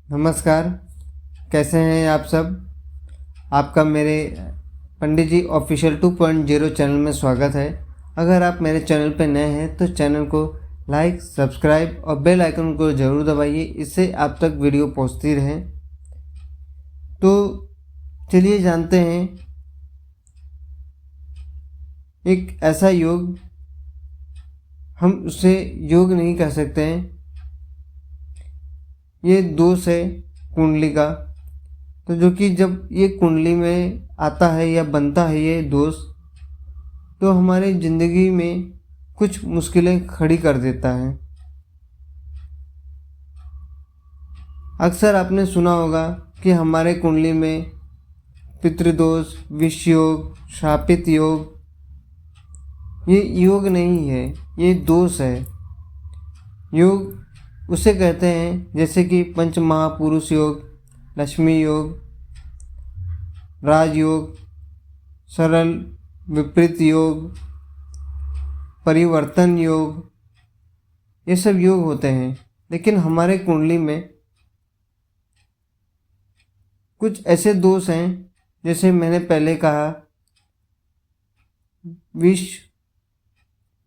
नमस्कार। कैसे हैं आप सब। आपका मेरे पंडित जी ऑफिशियल 2.0 चैनल में स्वागत है। अगर आप मेरे चैनल पर नए हैं तो चैनल को लाइक, सब्सक्राइब और बेल आइकन को ज़रूर दबाइए, इससे आप तक वीडियो पहुंचती रहे। तो चलिए जानते हैं एक ऐसा योग, हम उसे योग नहीं कह सकते हैं, ये दोष है कुंडली का। तो जो कि जब ये कुंडली में आता है या बनता है ये दोष, तो हमारी ज़िंदगी में कुछ मुश्किलें खड़ी कर देता है। अक्सर आपने सुना होगा कि हमारे कुंडली में पितृदोष, विष योग, शापित योग, ये योग नहीं है, ये दोष है। योग उसे कहते हैं जैसे कि पंच महापुरुष योग, लक्ष्मी योग, राजयोग, सरल विपरीत योग, परिवर्तन योग, ये सब योग होते हैं। लेकिन हमारे कुंडली में कुछ ऐसे दोष हैं, जैसे मैंने पहले कहा,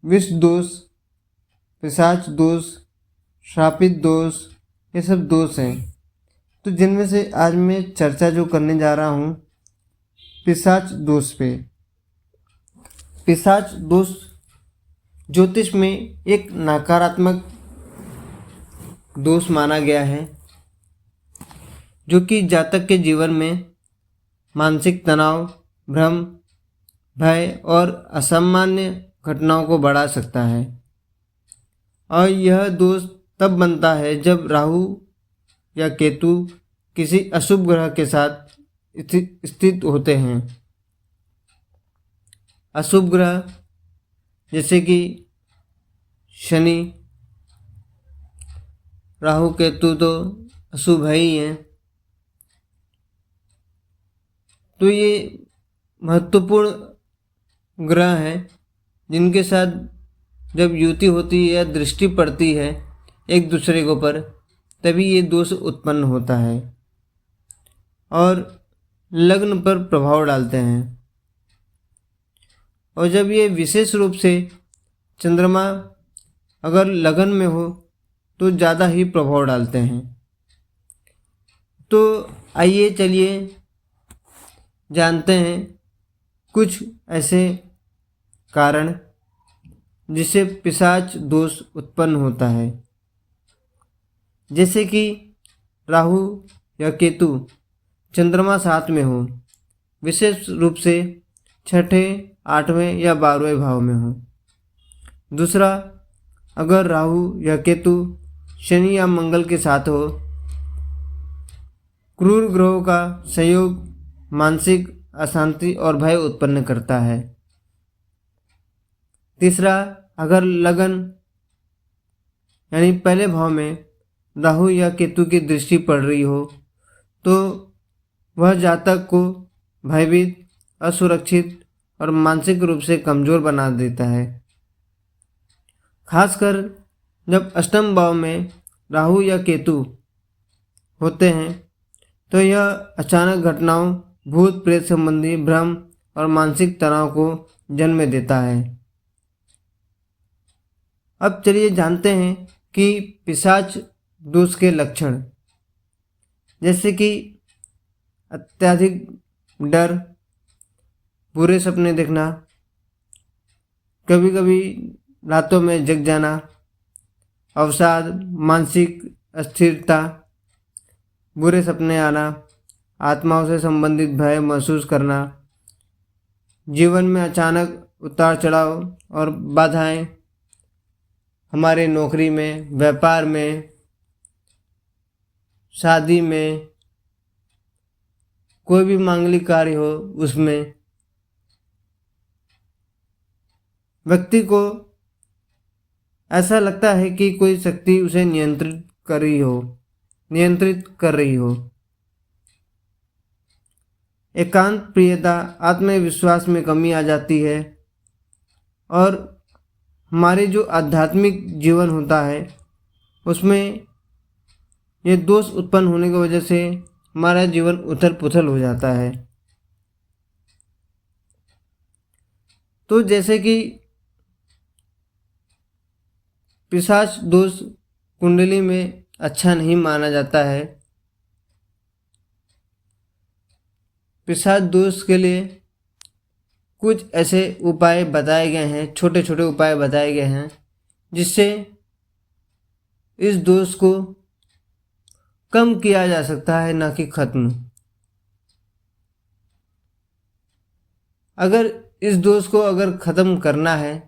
विष दोष, पिशाच दोष, श्रापित दोष, ये सब दोष हैं। तो जिनमें से आज मैं चर्चा जो करने जा रहा हूँ पिशाच दोष पे। पिशाच दोष ज्योतिष में एक नकारात्मक दोष माना गया है, जो कि जातक के जीवन में मानसिक तनाव, भ्रम, भय और असामान्य घटनाओं को बढ़ा सकता है। और यह दोष तब बनता है जब राहु या केतु किसी अशुभ ग्रह के साथ स्थित होते हैं। अशुभ ग्रह जैसे कि शनि, राहु केतु तो अशुभ है ही हैं। तो ये महत्वपूर्ण ग्रह हैं जिनके साथ जब युति होती है या दृष्टि पड़ती है एक दूसरे के ऊपर, तभी ये दोष उत्पन्न होता है और लग्न पर प्रभाव डालते हैं। और जब ये विशेष रूप से चंद्रमा अगर लगन में हो तो ज़्यादा ही प्रभाव डालते हैं। तो आइए चलिए जानते हैं कुछ ऐसे कारण जिससे पिशाच दोष उत्पन्न होता है। जैसे कि राहु या केतु चंद्रमा साथ में हो, विशेष रूप से छठे, 8वें या 12वें भाव में हो। दूसरा, अगर राहु या केतु शनि या मंगल के साथ हो, क्रूर ग्रहों का संयोग मानसिक अशांति और भय उत्पन्न करता है। तीसरा, अगर लगन यानी पहले भाव में राहु या केतु की दृष्टि पड़ रही हो, तो वह जातक को भयभीत, असुरक्षित और मानसिक रूप से कमज़ोर बना देता है। खासकर जब अष्टम भाव में राहु या केतु होते हैं तो यह अचानक घटनाओं, भूत प्रेत संबंधी भ्रम और मानसिक तनाव को जन्म देता है। अब चलिए जानते हैं कि पिशाच दोष के लक्षण, जैसे कि अत्यधिक डर, बुरे सपने देखना, कभी कभी रातों में जग जाना, अवसाद, मानसिक अस्थिरता, बुरे सपने आना, आत्माओं से संबंधित भय महसूस करना, जीवन में अचानक उतार चढ़ाव और बाधाएं, हमारे नौकरी में, व्यापार में, शादी में, कोई भी मांगलिक कार्य हो उसमें, व्यक्ति को ऐसा लगता है कि कोई शक्ति उसे नियंत्रित कर रही हो। एकांत प्रियता, आत्मविश्वास में कमी आ जाती है और हमारे जो आध्यात्मिक जीवन होता है उसमें ये दोष उत्पन्न होने की वजह से हमारा जीवन उथल पुथल हो जाता है। तो जैसे कि पिशाच दोष कुंडली में अच्छा नहीं माना जाता है। पिशाच दोष के लिए कुछ ऐसे उपाय बताए गए हैं, छोटे छोटे उपाय बताए गए हैं, जिससे इस दोष को कम किया जा सकता है, ना कि खत्म। अगर इस दोष को अगर खत्म करना है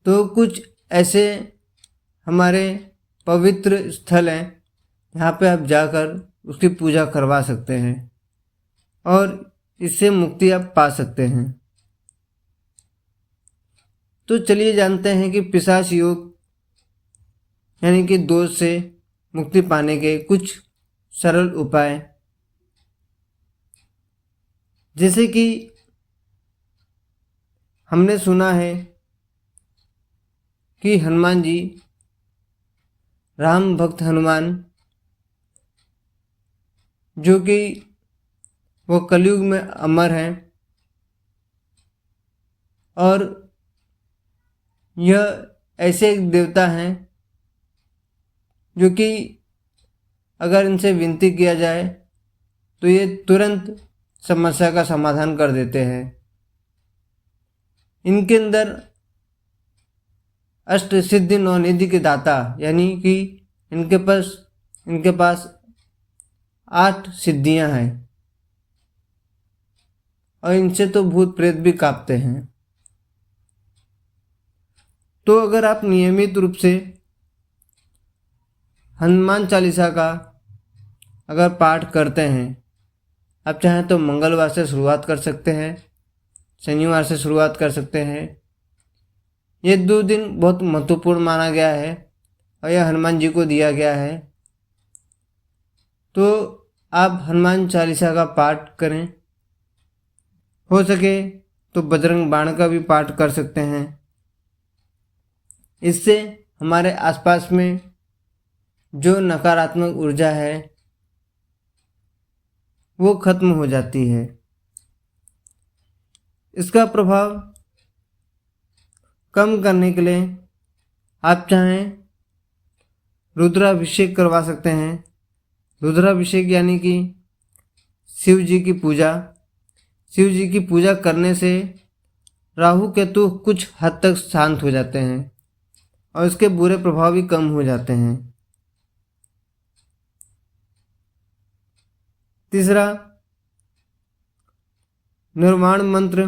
तो कुछ ऐसे हमारे पवित्र स्थल हैं, यहाँ पे आप जाकर उसकी पूजा करवा सकते हैं और इससे मुक्ति आप पा सकते हैं। तो चलिए जानते हैं कि पिशाच योग यानी कि दोष से मुक्ति पाने के कुछ सरल उपाय। जैसे कि हमने सुना है कि हनुमान जी, राम भक्त हनुमान, जो कि वो कलयुग में अमर हैं और यह ऐसे एक देवता हैं जो कि अगर इनसे विनती किया जाए तो ये तुरंत समस्या का समाधान कर देते हैं। इनके अंदर अष्ट सिद्धि नौ निधि के दाता, यानी कि इनके पास 8 सिद्धियां हैं और इनसे तो भूत प्रेत भी कांपते हैं। तो अगर आप नियमित रूप से हनुमान चालीसा का अगर पाठ करते हैं, आप चाहें तो मंगलवार से शुरुआत कर सकते हैं, शनिवार से शुरुआत कर सकते हैं। ये 2 दिन बहुत महत्वपूर्ण माना गया है और यह हनुमान जी को दिया गया है। तो आप हनुमान चालीसा का पाठ करें, हो सके तो बजरंग बाण का भी पाठ कर सकते हैं। इससे हमारे आसपास में जो नकारात्मक ऊर्जा है वो खत्म हो जाती है। इसका प्रभाव कम करने के लिए आप चाहें रुद्राभिषेक करवा सकते हैं। रुद्राभिषेक यानी कि शिव जी की पूजा। शिव जी की पूजा करने से राहु केतु कुछ हद तक शांत हो जाते हैं और इसके बुरे प्रभाव भी कम हो जाते हैं। तीसरा, निर्वाण मंत्र।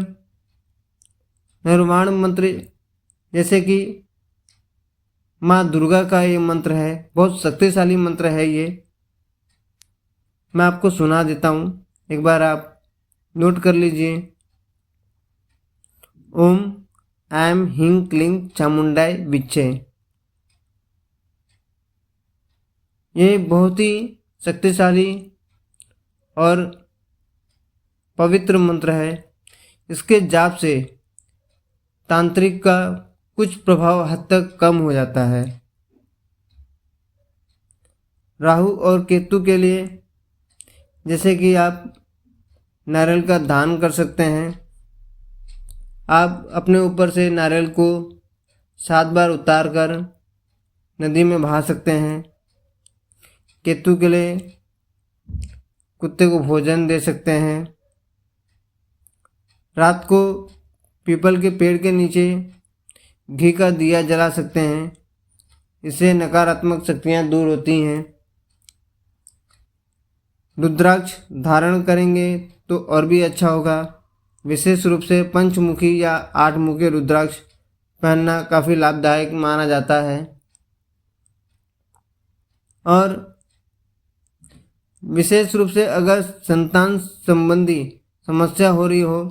निर्वाण मंत्र जैसे कि माँ दुर्गा का ये मंत्र है, बहुत शक्तिशाली मंत्र है ये। मैं आपको सुना देता हूँ, एक बार आप नोट कर लीजिए। ओम ऐं ह्रीं क्लीं चामुंडाय विच्चे। ये बहुत ही शक्तिशाली और पवित्र मंत्र है। इसके जाप से तांत्रिक का कुछ प्रभाव हद तक कम हो जाता है। राहु और केतु के लिए जैसे कि आप नारियल का दान कर सकते हैं। आप अपने ऊपर से नारियल को 7 बार उतार कर नदी में बहा सकते हैं। केतु के लिए कुत्ते को भोजन दे सकते हैं। रात को पीपल के पेड़ के नीचे घी का दिया जला सकते हैं। इससे नकारात्मक शक्तियाँ दूर होती हैं। रुद्राक्ष धारण करेंगे तो और भी अच्छा होगा। विशेष रूप से पंचमुखी या 8 मुखी रुद्राक्ष पहनना काफ़ी लाभदायक माना जाता है। और विशेष रूप से अगर संतान संबंधी समस्या हो रही हो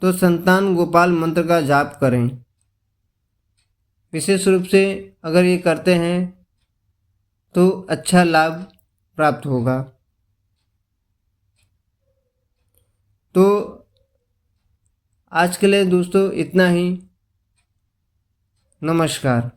तो संतान गोपाल मंत्र का जाप करें। विशेष रूप से अगर ये करते हैं तो अच्छा लाभ प्राप्त होगा। तो आज के लिए दोस्तों इतना ही। नमस्कार।